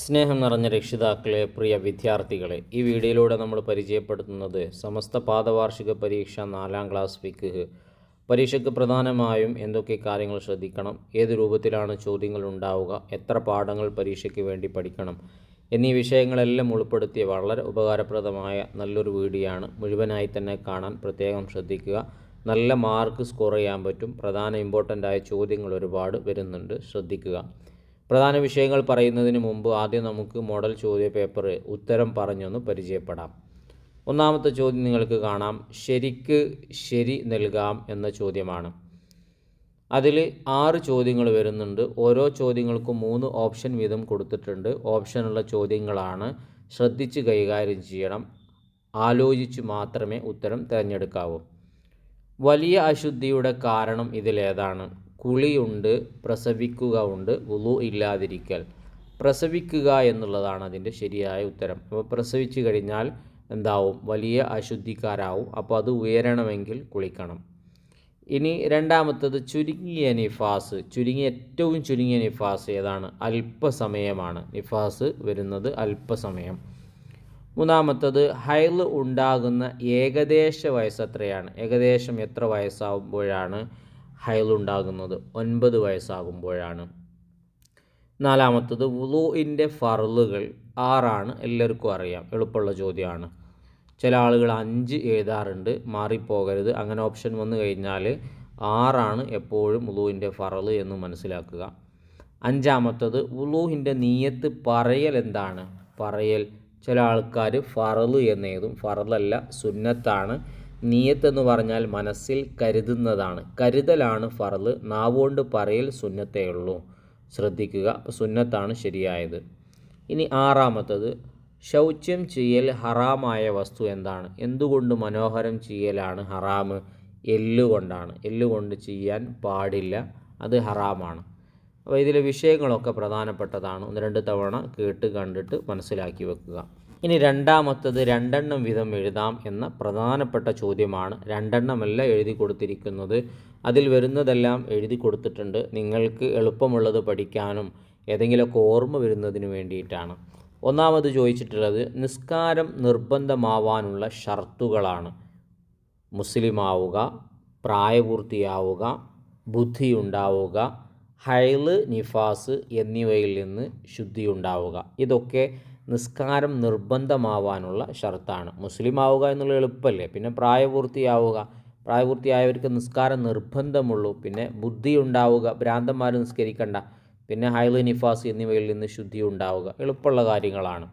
സ്നേഹം നിറഞ്ഞ രക്ഷിതാക്കളെ, പ്രിയ വിദ്യാർത്ഥികളെ, ഈ വീഡിയോയിലൂടെ നമ്മൾ പരിചയപ്പെടുത്തുന്നത് സമസ്ത പാദവാർഷിക പരീക്ഷ 4ാം ക്ലാസ് ഫിഖ് പരീക്ഷയ്ക്ക് പ്രധാനമായും എന്തൊക്കെ കാര്യങ്ങൾ ശ്രദ്ധിക്കണം, ഏത് രൂപത്തിലാണ് ചോദ്യങ്ങൾ ഉണ്ടാവുക, എത്ര പാഠങ്ങൾ പരീക്ഷയ്ക്ക് വേണ്ടി പഠിക്കണം എന്നീ വിഷയങ്ങളെല്ലാം ഉൾപ്പെടുത്തിയ വളരെ ഉപകാരപ്രദമായ നല്ലൊരു വീഡിയോ ആണ്. മുഴുവനായി തന്നെ കാണാൻ പ്രത്യേകം ശ്രദ്ധിക്കുക. നല്ല മാർക്ക് സ്കോർ ചെയ്യാൻ പറ്റും. പ്രധാന ഇമ്പോർട്ടൻ്റ് ആയ ചോദ്യങ്ങൾ ഒരുപാട് വരുന്നുണ്ട്, ശ്രദ്ധിക്കുക. പ്രധാന വിഷയങ്ങൾ പറയുന്നതിന് മുമ്പ് ആദ്യം നമുക്ക് മോഡൽ ചോദ്യ പേപ്പർ ഉത്തരം പറഞ്ഞൊന്ന് പരിചയപ്പെടാം. ഒന്നാമത്തെ ചോദ്യം നിങ്ങൾക്ക് കാണാം, ശരിക്ക് ശരി നൽകാം എന്ന ചോദ്യമാണ്. അതിൽ 6 ചോദ്യങ്ങൾ വരുന്നുണ്ട്. ഓരോ ചോദ്യങ്ങൾക്കും 3 ഓപ്ഷൻ വീതം കൊടുത്തിട്ടുണ്ട്. ഓപ്ഷനുള്ള ചോദ്യങ്ങളാണ്. ശ്രദ്ധിച്ച് കൈകാര്യം ചെയ്യണം. ആലോചിച്ച് മാത്രമേ ഉത്തരം തിരഞ്ഞെടുക്കാവൂ. വലിയ അശുദ്ധിയുടെ കാരണം ഇതിലേതാണ്? കുളിയുണ്ട്, പ്രസവിക്കുക ഉണ്ട്, വുളു ഇല്ലാതിരിക്കൽ. പ്രസവിക്കുക എന്നുള്ളതാണ് അതിൻ്റെ ശരിയായ ഉത്തരം. അപ്പോൾ പ്രസവിച്ചു കഴിഞ്ഞാൽ എന്താവും? വലിയ അശുദ്ധിക്കാരാവും. അപ്പോൾ അത് ഉയരണമെങ്കിൽ കുളിക്കണം. ഇനി രണ്ടാമത്തത് ചുരുങ്ങിയ നിഫാസ്. ഏറ്റവും ചുരുങ്ങിയ നിഫാസ് ഏതാണ്? അല്പസമയമാണ്. നിഫാസ് വരുന്നത് അല്പസമയം. മൂന്നാമത്തത് ഹൈള് ഉണ്ടാകുന്ന ഏകദേശ വയസ്സ് എത്രയാണ്? ഏകദേശം എത്ര വയസ്സാകുമ്പോഴാണ് ഹൈളുണ്ടാകുന്നത്? 9 വയസ്സാകുമ്പോഴാണ്. നാലാമത്തത് വുളൂഇൻ്റെ ഫർളുകൾ 6 എല്ലാവർക്കും അറിയാം, എളുപ്പമുള്ള ചോദ്യമാണ്. ചില ആളുകൾ 5 എഴുതാറുണ്ട്, മാറിപ്പോകരുത്. അങ്ങനെ ഓപ്ഷൻ വന്നു കഴിഞ്ഞാൽ 6 എപ്പോഴും വുളൂഇൻ്റെ ഫർള് എന്ന് മനസ്സിലാക്കുക. അഞ്ചാമത്തത് വുളൂഹിൻ്റെ നിയ്യത്ത് പറയൽ എന്താണ്? പറയൽ ചില ആൾക്കാർ ഫർള് എന്നെഴുതും. ഫർളല്ല, സുന്നത്താണ്. നിയ്യത്ത് എന്ന് പറഞ്ഞാൽ മനസ്സിൽ കരുതുന്നതാണ്. കരുതലാണ് ഫർള്. നാവുകൊണ്ട് പറയൽ സുന്നത്തേ ഉള്ളൂ. ശ്രദ്ധിക്കുക, സുന്നത്താണ് ശരിയായത്. ഇനി ആറാമത്തത് ശൗച്യം ചെയ്യൽ ഹറാമായ വസ്തു എന്താണ്? എന്തുകൊണ്ട് മനോഹരം ചെയ്യലാണ് ഹറാമ്? എല്ലുകൊണ്ടാണ്. എല്ലുകൊണ്ട് ചെയ്യാൻ പാടില്ല, അത് ഹറാമാണ്. അപ്പോൾ ഇതിലെ വിഷയങ്ങളൊക്കെ പ്രധാനപ്പെട്ടതാണ്. 1-2 തവണ കേട്ട് കണ്ടിട്ട് മനസ്സിലാക്കി വെക്കുക. ഇനി രണ്ടാമത്തത് 2 വീതം എഴുതാം എന്ന പ്രധാനപ്പെട്ട ചോദ്യമാണ്. 2 എഴുതി കൊടുത്തിരിക്കുന്നത്. അതിൽ വരുന്നതെല്ലാം എഴുതി കൊടുത്തിട്ടുണ്ട്. നിങ്ങൾക്ക് എളുപ്പമുള്ളത് പഠിക്കാനും ഏതെങ്കിലുമൊക്കെ ഓർമ്മ വരുന്നതിന് വേണ്ടിയിട്ടാണ്. ഒന്നാമത് ചോദിച്ചിട്ടുള്ളത് നിസ്കാരം നിർബന്ധമാവാനുള്ള ഷർത്തുകളാണ്. മുസ്ലിമാവുക, പ്രായപൂർത്തിയാവുക, ബുദ്ധിയുണ്ടാവുക, ഹൈള്, നിഫാസ് എന്നിവയിൽ നിന്ന് ശുദ്ധിയുണ്ടാവുക. ഇതൊക്കെ നിസ്കാരം നിർബന്ധമാവാനുള്ള ഷർത്താണ്. മുസ്ലിമാവുക എന്നുള്ള എളുപ്പമല്ലേ. പിന്നെ പ്രായപൂർത്തിയായവർക്ക് നിസ്കാരം നിർബന്ധമുള്ളൂ. പിന്നെ ബുദ്ധി ഉണ്ടാവുക, ഭ്രാന്തന്മാർ നിസ്കരിക്കണ്ട. പിന്നെ ഹൈള്, നിഫാസ് എന്നിവയിൽ നിന്ന് ശുദ്ധി ഉണ്ടാവുക. എളുപ്പമുള്ള കാര്യങ്ങളാണ്.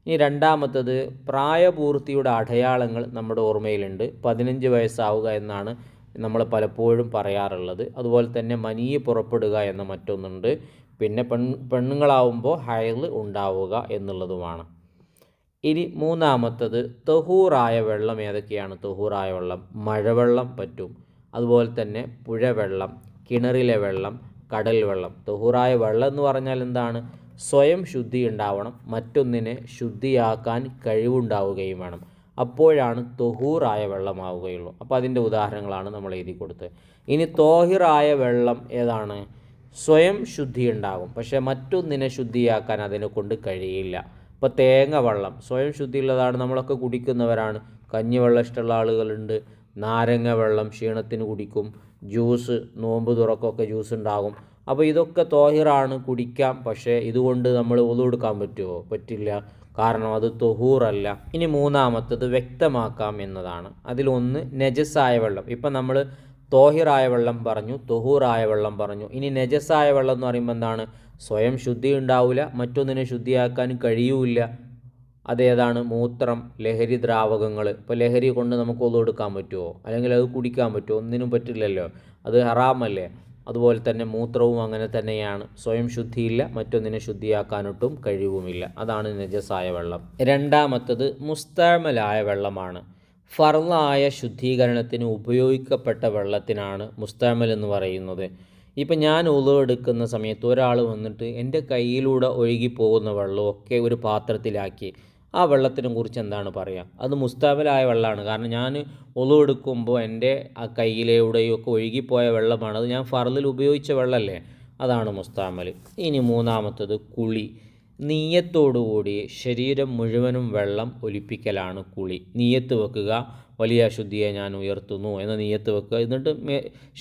ഇനി രണ്ടാമത്തത് പ്രായപൂർത്തിയുടെ അടയാളങ്ങൾ നമ്മുടെ ഓർമ്മയിലുണ്ട്. 15 വയസ്സാവുക എന്നാണ് നമ്മൾ പലപ്പോഴും പറയാറുള്ളത്. അതുപോലെ തന്നെ മനീ പുറപ്പെടുക എന്ന മറ്റൊന്നുണ്ട്. പിന്നെ പെണ്ണുങ്ങളാവുമ്പോൾ ഹൈള് ഉണ്ടാവുക എന്നുള്ളതുമാണ്. ഇനി മൂന്നാമത്തത് തഹൂറായ വെള്ളം ഏതൊക്കെയാണ്? തഹൂറായ വെള്ളം മഴവെള്ളം പറ്റും. അതുപോലെ തന്നെ പുഴവെള്ളം, കിണറിലെ വെള്ളം, കടൽ വെള്ളം. തഹൂറായ വെള്ളം എന്ന് പറഞ്ഞാൽ എന്താണ്? സ്വയം ശുദ്ധി ഉണ്ടാവണം, മറ്റൊന്നിനെ ശുദ്ധിയാക്കാൻ കഴിവുണ്ടാവുകയും വേണം. അപ്പോഴാണ് തൊഹൂറായ വെള്ളമാവുകയുള്ളൂ. അപ്പോൾ അതിൻ്റെ ഉദാഹരണങ്ങളാണ് നമ്മൾ എഴുതി കൊടുത്തത്. ഇനി തോഹിറായ വെള്ളം ഏതാണ്? സ്വയം ശുദ്ധി ഉണ്ടാകും, പക്ഷേ മറ്റൊന്നിനെ ശുദ്ധിയാക്കാൻ അതിനെ കൊണ്ട് കഴിയില്ല. ഇപ്പോൾ തേങ്ങ വെള്ളം സ്വയം ശുദ്ധിയുള്ളതാണ്, നമ്മളൊക്കെ കുടിക്കുന്നവരാണ്. കഞ്ഞിവെള്ളം ഇഷ്ടമുള്ള ആളുകളുണ്ട്. നാരങ്ങ വെള്ളം ക്ഷീണത്തിന് കുടിക്കും. ജ്യൂസ്, നോമ്പ് തുറക്കൊക്കെ ജ്യൂസ് ഉണ്ടാകും. അപ്പോൾ ഇതൊക്കെ തോഹിറാണ്, കുടിക്കാം. പക്ഷേ ഇതുകൊണ്ട് നമ്മൾ ഒളു എടുക്കാൻ പറ്റുമോ? പറ്റില്ല, കാരണം അത് തൊഹൂറല്ല. ഇനി മൂന്നാമത്തത് വ്യക്തമാക്കാം എന്നതാണ്. അതിലൊന്ന് നജസായ വെള്ളം. ഇപ്പം നമ്മൾ തോഹിറായ വെള്ളം പറഞ്ഞു, തൊഹൂറായ വെള്ളം പറഞ്ഞു. ഇനി നജസായ വെള്ളം എന്ന് പറയുമ്പോൾ എന്താണ്? സ്വയം ശുദ്ധി ഉണ്ടാവില്ല, മറ്റൊന്നിനെ ശുദ്ധിയാക്കാൻ കഴിയൂല. അതേതാണ്? മൂത്രം, ലഹരി ദ്രാവകങ്ങൾ. ഇപ്പോൾ ലഹരി കൊണ്ട് നമുക്ക് ഒളു എടുക്കാൻ പറ്റുമോ? അല്ലെങ്കിൽ അത് കുടിക്കാൻ പറ്റുമോ? ഒന്നിനും പറ്റില്ലല്ലോ, അത് ഹറാമല്ലേ. അതുപോലെ തന്നെ മൂത്രവും അങ്ങനെ തന്നെയാണ്. സ്വയം ശുദ്ധിയില്ല, മറ്റൊന്നിനെ ശുദ്ധിയാക്കാനൊട്ടും കഴിവുമില്ല. അതാണ് നജസായ വെള്ളം. രണ്ടാമത്തത് മുസ്തഅമലായ വെള്ളമാണ്. ഫർളായ ശുദ്ധീകരണത്തിന് ഉപയോഗിക്കപ്പെട്ട വെള്ളത്തിനാണ് മുസ്തഅമൽ എന്ന് പറയുന്നത്. ഇപ്പം ഞാൻ ഉളു എടുക്കുന്ന സമയത്ത് ഒരാൾ വന്നിട്ട് എൻ്റെ കയ്യിലൂടെ ഒഴുകിപ്പോകുന്ന വെള്ളമൊക്കെ ഒരു പാത്രത്തിലാക്കി, ആ വെള്ളത്തിനെ കുറിച്ച് എന്താണ് പറയുക? അത് മുസ്തഅമലായ വെള്ളമാണ്. കാരണം ഞാൻ ഒളു എടുക്കുമ്പോൾ എൻ്റെ ആ കയ്യിലൂടെയും ഒക്കെ ഒഴുകിപ്പോയ വെള്ളമാണ്. അത് ഞാൻ ഫർളിൽ ഉപയോഗിച്ച വെള്ളമല്ലേ, അതാണ് മുസ്തഅമൽ. ഇനി മൂന്നാമത്തത് കുളി. നീയത്തോടുകൂടി ശരീരം മുഴുവനും വെള്ളം ഒലിപ്പിക്കലാണ് കുളി. നീയത്ത് വെക്കുക, വലിയ അശുദ്ധിയെ ഞാൻ ഉയർത്തുന്നു എന്ന നീയത്ത് വെക്കുക, എന്നിട്ട്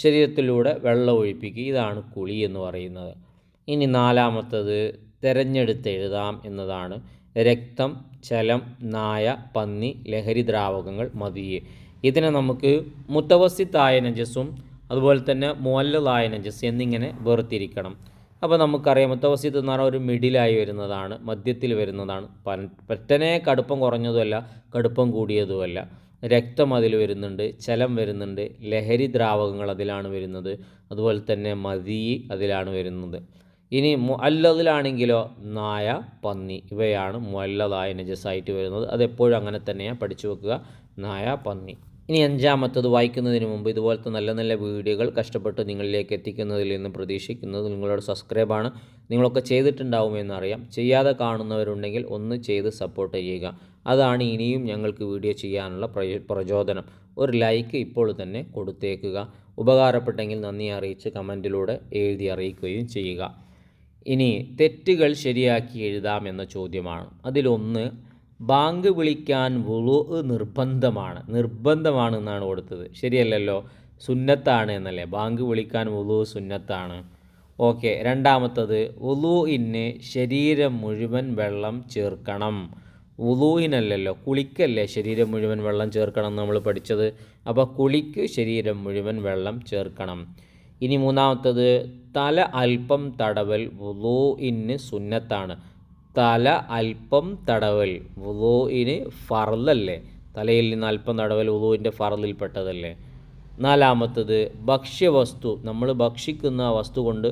ശരീരത്തിലൂടെ വെള്ളം ഒഴിപ്പിക്കുക. ഇതാണ് കുളി എന്ന് പറയുന്നത്. ഇനി നാലാമത്തത് തിരഞ്ഞെടുത്ത് എഴുതാം എന്നതാണ്. രക്തം, ചലം, നായ, പന്നി, ലഹരി ദ്രാവകങ്ങൾ, മതിയെ. ഇതിനെ നമുക്ക് മുത്തവസ്സിത്തായ നജസും അതുപോലെ തന്നെ മുഅല്ലദായ നജസ് എന്നിങ്ങനെ വേർതിരിക്കണം. അപ്പോൾ നമുക്കറിയാം മുത്തവസ്സിത്ത് എന്ന് പറഞ്ഞാൽ ഒരു മിഡിലായി വരുന്നതാണ്, മധ്യത്തിൽ വരുന്നതാണ്. പറ്റനെ കടുപ്പം കുറഞ്ഞതുമല്ല, കടുപ്പം കൂടിയതുമല്ല. രക്തം അതിൽ വരുന്നുണ്ട്, ചലം വരുന്നുണ്ട്, ലഹരി ദ്രാവകങ്ങൾ അതിലാണ് വരുന്നത്, അതുപോലെ തന്നെ മദീ അതിലാണ് വരുന്നത്. ഇനി മുഅല്ലദിലാണെങ്കിലോ നായ, പന്നി ഇവയാണ് മുഅല്ലദായ നജസായിട്ട് വരുന്നത്. അതെപ്പോഴും അങ്ങനെ തന്നെയാണ് പഠിച്ചു വെക്കുക, നായ, പന്നി. ഇനി അഞ്ചാമത്തത് വായിക്കുന്നതിന് മുമ്പ് ഇതുപോലത്തെ നല്ല നല്ല വീഡിയോകൾ കഷ്ടപ്പെട്ട് നിങ്ങളിലേക്ക് എത്തിക്കുന്നതിൽ നിന്ന് പ്രതീക്ഷിക്കുന്നത് നിങ്ങളോട് സബ്സ്ക്രൈബാണ്. നിങ്ങളൊക്കെ ചെയ്തിട്ടുണ്ടാവുമെന്നറിയാം. ചെയ്യാതെ കാണുന്നവരുണ്ടെങ്കിൽ ഒന്ന് ചെയ്ത് സപ്പോർട്ട് ചെയ്യുക. അതാണ് ഇനിയും ഞങ്ങൾക്ക് വീഡിയോ ചെയ്യാനുള്ള പ്രചോദനം. ഒരു ലൈക്ക് ഇപ്പോൾ തന്നെ കൊടുത്തേക്കുക. ഉപകാരപ്പെട്ടെങ്കിൽ നന്ദി അറിയിച്ച് കമൻറ്റിലൂടെ എഴുതി അറിയിക്കുകയും ചെയ്യുക. ഇനി തെറ്റുകൾ ശരിയാക്കി എഴുതാമെന്ന ചോദ്യമാണ്. അതിലൊന്ന്, ബാങ്ക് വിളിക്കാൻ വുളു നിർബന്ധമാണ് എന്നാണ് കൊടുത്തത്. ശരിയല്ലല്ലോ, സുന്നത്താണ് എന്നല്ലേ. ബാങ്ക് വിളിക്കാൻ വുളു സുന്നത്താണ്. ഓക്കെ. രണ്ടാമത്തത്, വുളുഇന് ശരീരം മുഴുവൻ വെള്ളം ചേർക്കണം. വുളുഇനല്ലല്ലോ, കുളിക്കല്ലേ ശരീരം മുഴുവൻ വെള്ളം ചേർക്കണം നമ്മൾ പഠിച്ചത്. അപ്പോൾ കുളിക്ക് ശരീരം മുഴുവൻ വെള്ളം ചേർക്കണം. ഇനി മൂന്നാമത്തത്, തല അല്പം തടവൽ വുളുഇന് സുന്നത്താണ്. തല അല്പം തടവൽ വുളുഇന് ഫർളല്ലേ. തലയിൽ നിന്ന് അല്പം തടവൽ വുളുഇൻ്റെ ഫർളിൽപ്പെട്ടതല്ലേ. നാലാമത്തത്, ഭക്ഷ്യവസ്തു, നമ്മൾ ഭക്ഷിക്കുന്ന വസ്തു കൊണ്ട്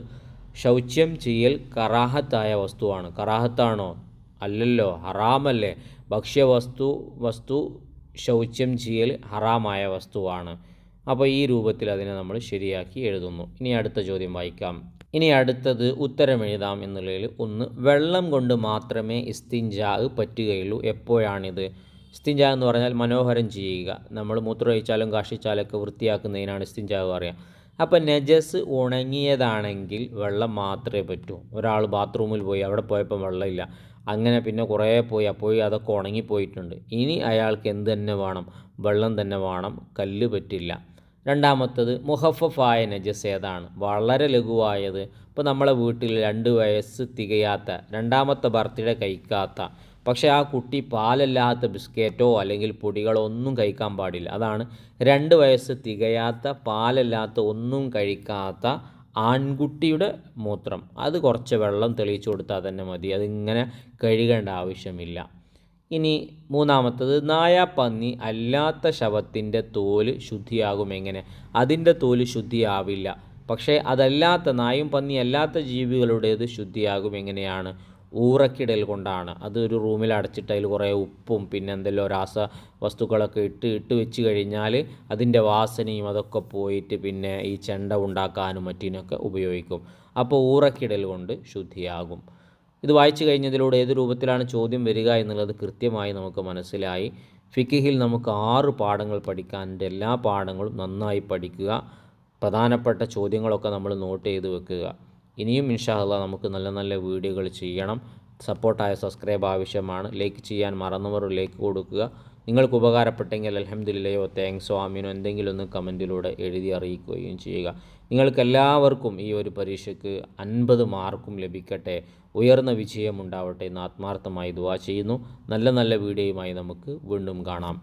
ശൗച്യം ചെയ്യൽ കറാഹത്തായ വസ്തുവാണ്. കറാഹത്താണോ? അല്ലല്ലോ, ഹറാമല്ലേ. ഭക്ഷ്യവസ്തു ശൗച്യം ചെയ്യൽ ഹറാമായ വസ്തുവാണ്. അപ്പോൾ ഈ രൂപത്തിൽ അതിനെ നമ്മൾ ശരിയാക്കി എഴുതുന്നു. ഇനി അടുത്ത ചോദ്യം വായിക്കാം. ഇനി അടുത്തത് ഉത്തരം എഴുതാം എന്നുള്ളതിൽ ഒന്ന്, വെള്ളം കൊണ്ട് മാത്രമേ ഇസ്തിൻജാ പറ്റുകയുള്ളൂ. എപ്പോഴാണിത്? ഇസ്തിൻജാ എന്ന് പറഞ്ഞാൽ മനോഹരം ചെയ്യുക. നമ്മൾ മൂത്രമൊഴിച്ചാലും കാഷിച്ചാലൊക്കെ വൃത്തിയാക്കുന്നതിനാണ് ഇസ്തിൻജാ പറയുക. അപ്പം നജസ് ഉണങ്ങിയതാണെങ്കിൽ വെള്ളം മാത്രമേ പറ്റൂ. ഒരാൾ ബാത്റൂമിൽ പോയി, അവിടെ പോയപ്പോൾ വെള്ളമില്ല, അങ്ങനെ പിന്നെ കുറേ പോയി, അപ്പോൾ അതൊക്കെ ഉണങ്ങിപ്പോയിട്ടുണ്ട്. ഇനി അയാൾക്ക് എന്ത് തന്നെ വേണം? വെള്ളം തന്നെ വേണം, കല്ല് പറ്റില്ല. രണ്ടാമത്തത്, മുഹഫഫായ നജസ് ഏതാണ്? വളരെ ലഘുവായത്. ഇപ്പോൾ നമ്മളെ വീട്ടിൽ 2 വയസ്സ് തികയാത്ത, രണ്ടാമത്തെ ബർത്ത്ഡേ കഴിക്കാത്ത, പക്ഷേ ആ കുട്ടി പാലല്ലാത്ത ബിസ്ക്കറ്റോ അല്ലെങ്കിൽ പൊടികളോ ഒന്നും കഴിക്കാൻ പാടില്ല. അതാണ് 2 വയസ്സ് തികയാത്ത, പാലല്ലാത്ത ഒന്നും കഴിക്കാത്ത ആൺകുട്ടിയുടെ മൂത്രം. അത് കുറച്ച് വെള്ളം തെളിയിച്ചു കൊടുത്താൽ തന്നെ മതി, അതിങ്ങനെ കഴുകേണ്ട ആവശ്യമില്ല. ഇനി മൂന്നാമത്തത്, നായ, പന്നി അല്ലാത്ത ശവത്തിൻ്റെ തോല് ശുദ്ധിയാകും. എങ്ങനെ? അതിൻ്റെ തോല് ശുദ്ധിയാവില്ല. പക്ഷേ അതല്ലാത്ത നായും പന്നി അല്ലാത്ത ജീവികളുടേത് ശുദ്ധിയാകും. എങ്ങനെയാണ്? ഊറക്കിടൽ കൊണ്ടാണ്. അതൊരു റൂമിൽ അടച്ചിട്ട് അതിൽ കുറേ ഉപ്പും പിന്നെ എന്തെല്ലോ വസ്തുക്കളൊക്കെ ഇട്ട് വെച്ച് കഴിഞ്ഞാൽ അതിൻ്റെ വാസനയും അതൊക്കെ പോയിട്ട് പിന്നെ ഈ ചെണ്ട ഉണ്ടാക്കാനും മറ്റിനൊക്കെ ഉപയോഗിക്കും. അപ്പോൾ ഊറക്കിടൽ കൊണ്ട് ശുദ്ധിയാകും. ഇത് വായിച്ചു കഴിഞ്ഞതിലൂടെ ഏത് രൂപത്തിലാണ് ചോദ്യം വരിക എന്നുള്ളത് കൃത്യമായി നമുക്ക് മനസ്സിലായി. ഫിഖിഹിൽ നമുക്ക് 6 പാഠങ്ങൾ പഠിക്കാനുണ്ട്. എല്ലാ പാഠങ്ങളും നന്നായി പഠിക്കുക. പ്രധാനപ്പെട്ട ചോദ്യങ്ങളൊക്കെ നമ്മൾ നോട്ട് ചെയ്ത് വെക്കുക. ഇനിയും ഇൻഷാ അല്ലാഹ് നമുക്ക് നല്ല നല്ല വീഡിയോകൾ ചെയ്യണം. സപ്പോർട്ടായ സബ്സ്ക്രൈബ് ആവശ്യമാണ്. ലൈക്ക് ചെയ്യാൻ മറന്നവർ ലൈക്ക് കൊടുക്കുക. നിങ്ങൾക്ക് ഉപകാരപ്പെട്ടെങ്കിൽ അൽഹംദുലില്ലാഹോ താങ്ക്സോ ആമീനോ എന്തെങ്കിലും ഒന്ന് കമൻറ്റിലൂടെ എഴുതി അറിയിക്കുകയും ചെയ്യുക. നിങ്ങൾക്കെല്ലാവർക്കും ഈ ഒരു പരീക്ഷയ്ക്ക് 50 മാർക്കും ലഭിക്കട്ടെ, ഉയർന്ന വിജയമുണ്ടാവട്ടെ എന്ന് ആത്മാർത്ഥമായി ദുആ ചെയ്യുന്നു. നല്ല നല്ല വീഡിയോയുമായി നമുക്ക് വീണ്ടും കാണാം.